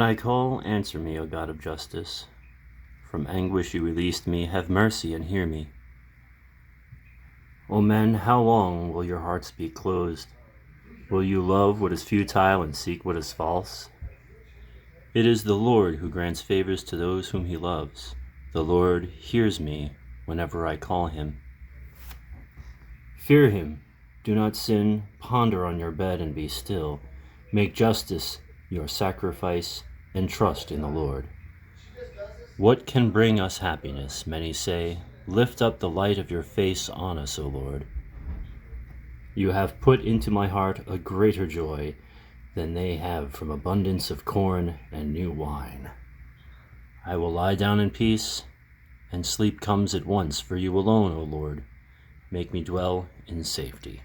I call, answer me, O God of justice. From anguish you released me, have mercy and hear me. O men, how long will your hearts be closed? Will you love what is futile and seek what is false? It is the Lord who grants favors to those whom he loves. The Lord hears me whenever I call him. Fear him, do not sin, ponder on your bed and be still. Make justice your sacrifice and trust in the Lord. What can bring us happiness? Many say, lift up the light of your face on us, O Lord. You have put into my heart a greater joy than they have from abundance of corn and new wine. I will lie down in peace, and sleep comes at once, for you alone, O Lord, make me dwell in safety.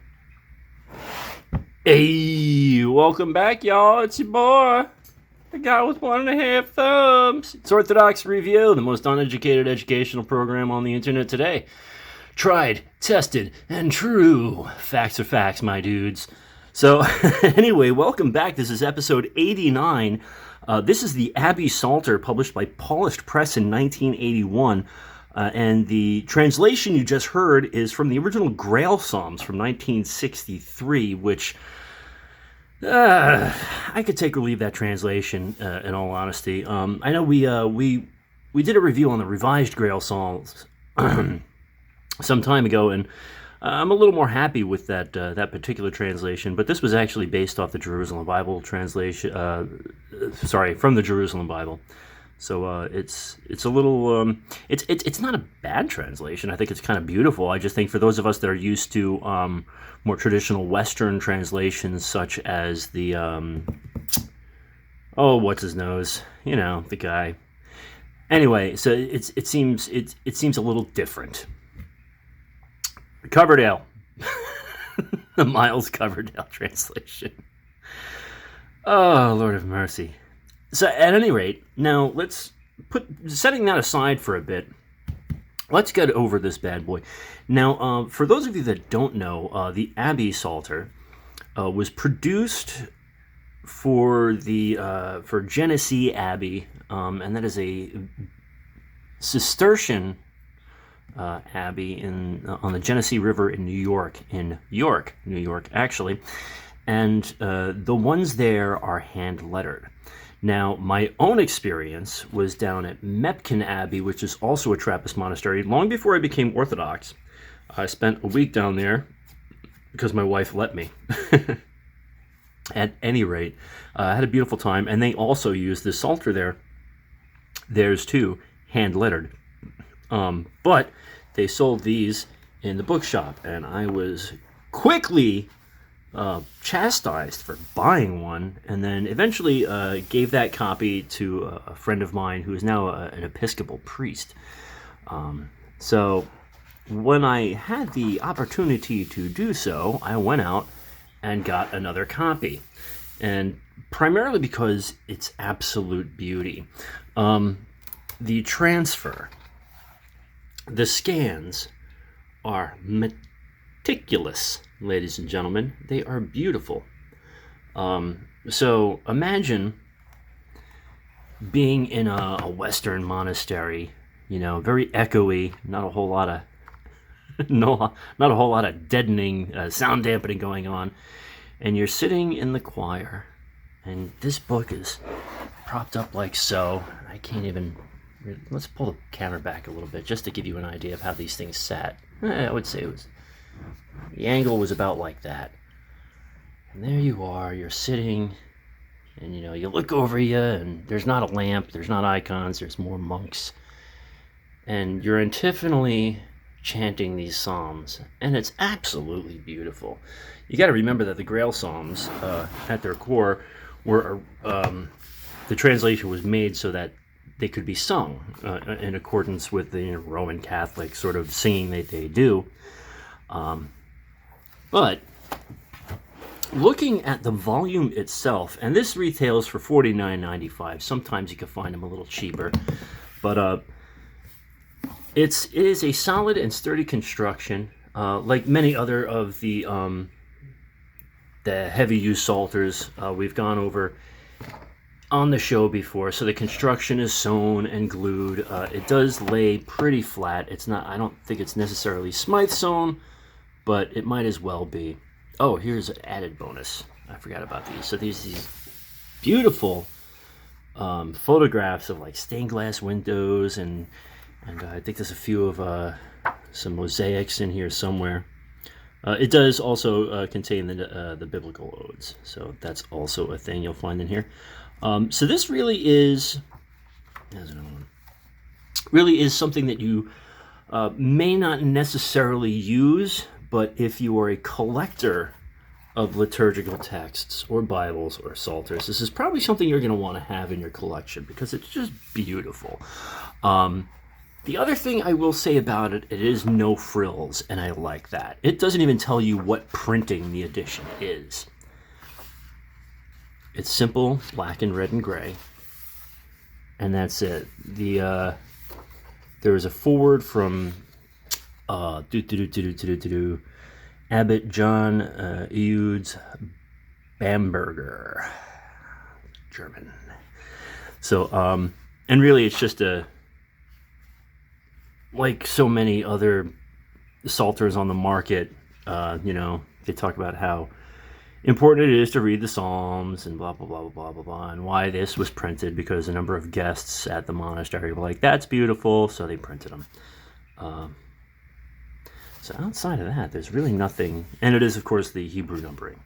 Hey, welcome back, y'all. It's your boy, the guy with 1.5 thumbs. It's Orthodox Review, the most uneducated educational program on the internet today. Tried, tested, and true. Facts are facts, my dudes. So, anyway, welcome back. This is episode 89. This is the Abbey Psalter, published by Polished Press in 1981. And the translation you just heard is from the original Grail Psalms from 1963, which I could take or leave that translation, in all honesty. I know we did a review on the revised Grail Psalms some time ago, and I'm a little more happy with that particular translation, but this was actually based off the Jerusalem Bible translation, from the Jerusalem Bible. So it's a little, it's not a bad translation. I think it's kind of beautiful. I just think for those of us that are used to more traditional Western translations, such as the, what's his nose? You know, the guy. Anyway, so it seems a little different. Coverdale. The Miles Coverdale translation. Oh, Lord of mercy. So at any rate, now setting that aside for a bit, let's get over this bad boy. Now, for those of you that don't know, the Abbey Psalter was produced for Genesee Abbey, and that is a Cistercian abbey on the Genesee River in New York, actually, and the ones there are hand lettered. Now, my own experience was down at Mepkin Abbey, which is also a Trappist monastery. Long before I became Orthodox, I spent a week down there because my wife let me. At any rate, I had a beautiful time, and they also used the Psalter there. Theirs too, hand lettered. But they sold these in the bookshop, and I was quickly chastised for buying one, and then eventually gave that copy to a friend of mine who is now an Episcopal priest. So when I had the opportunity to do so, I went out and got another copy, and primarily because it's absolute beauty. The transfer, the scans are meticulous, ladies and gentlemen. They are beautiful. So imagine being in a Western monastery, very echoey, not a whole lot of deadening, sound dampening going on, and you're sitting in the choir, and this book is propped up like so. I can't even. Let's pull the camera back a little bit just to give you an idea of how these things sat. I would say the angle was about like that. And there you are, you're sitting, and you look over you, and there's not a lamp, there's not icons, there's more monks. And you're antiphonally chanting these psalms, and it's absolutely beautiful. You got to remember that the Grail Psalms, at their core, were the translation was made so that they could be sung in accordance with the Roman Catholic sort of singing that they do. But looking at the volume itself, and this retails for $49.95. Sometimes you can find them a little cheaper, but it is a solid and sturdy construction, like many other of the heavy use psalters we've gone over. on the show before, so the construction is sewn and glued. It does lay pretty flat. It's not. I don't think it's necessarily Smythe sewn, but it might as well be. Oh, here's an added bonus. I forgot about these. So these beautiful photographs of like stained glass windows, and I think there's a few of some mosaics in here somewhere. It does also contain the biblical odes, so that's also a thing you'll find in here. So this really is, there's another one, really is something that you may not necessarily use, but if you are a collector of liturgical texts or Bibles or Psalters, this is probably something you're going to want to have in your collection because it's just beautiful. The other thing I will say about it, it is no frills, and I like that. It doesn't even tell you what printing the edition is. It's simple, black and red and gray, and that's it. There is a foreword from Abbot John Eudes Bamberger, German. So, and really, it's just like so many other psalters on the market. They talk about how important it is to read the Psalms and blah, blah, blah, blah, blah, blah, and why this was printed because a number of guests at the monastery were like, that's beautiful, so they printed them. So outside of that, there's really nothing, and it is, of course, the Hebrew numbering.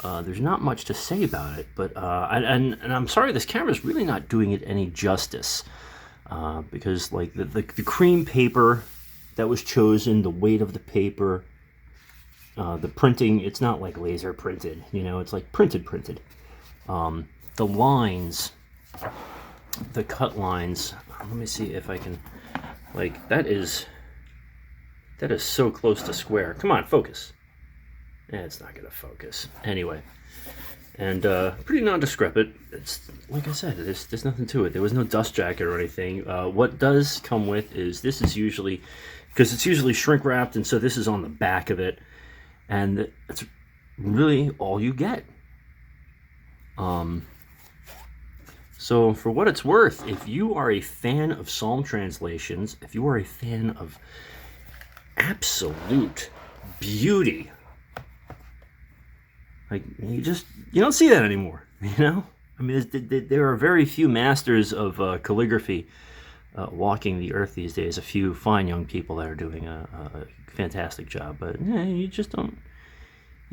There's not much to say about it, but, and I'm sorry, this camera's really not doing it any justice, because, like, the cream paper that was chosen, the weight of the paper, the printing, it's not like laser printed, it's like printed. The lines, the cut lines, let me see if I can, like, that is so close to square. Come on, focus. It's not going to focus. Anyway, and pretty nondescript. It's, like I said, there's nothing to it. There was no dust jacket or anything. What does come with is, this is usually, because it's usually shrink wrapped, and so this is on the back of it. And that's really all you get. So for what it's worth, if you are a fan of Psalm translations, if you are a fan of absolute beauty, like, you don't see that anymore, I mean, there are very few masters of calligraphy walking the earth these days. A few fine young people that are doing a fantastic job, but you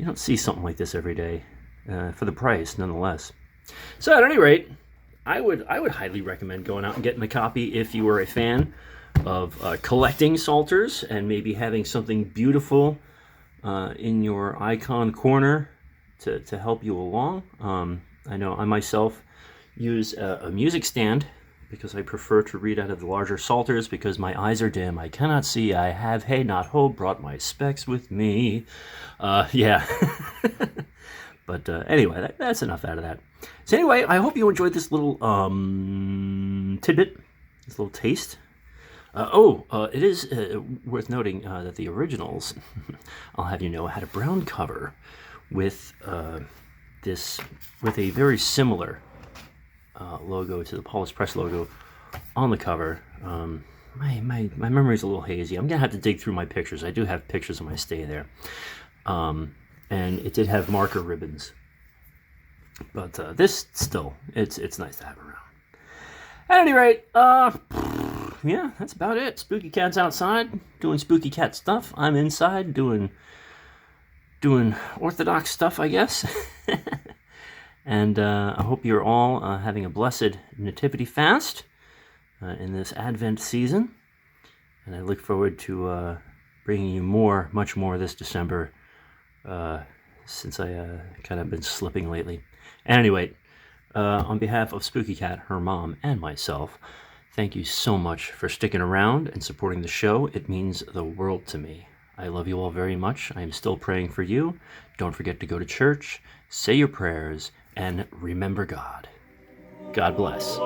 don't see something like this every day for the price, nonetheless. So at any rate, I would highly recommend going out and getting a copy if you are a fan of collecting psalters and maybe having something beautiful in your icon corner to help you along. I know I myself use a music stand because I prefer to read out of the larger psalters because my eyes are dim. I cannot see. I have, hey, not ho, brought my specs with me. Yeah. But anyway, that's enough out of that. So anyway, I hope you enjoyed this little tidbit, this little taste. It is worth noting that the originals, I'll have you know, had a brown cover with a very similar logo to the Paulus Press logo on the cover. My memory's a little hazy. I'm gonna have to dig through my pictures. I do have pictures of my stay there, and it did have marker ribbons. But this still, it's nice to have around. At any rate, yeah, that's about it. Spooky Cat's outside doing spooky cat stuff. I'm inside doing orthodox stuff, I guess. And I hope you're all having a blessed nativity fast in this Advent season. And I look forward to bringing you much more this December, since I kind of been slipping lately. Anyway, on behalf of Spooky Cat, her mom, and myself, thank you so much for sticking around and supporting the show. It means the world to me. I love you all very much. I am still praying for you. Don't forget to go to church, say your prayers, and remember God. God bless.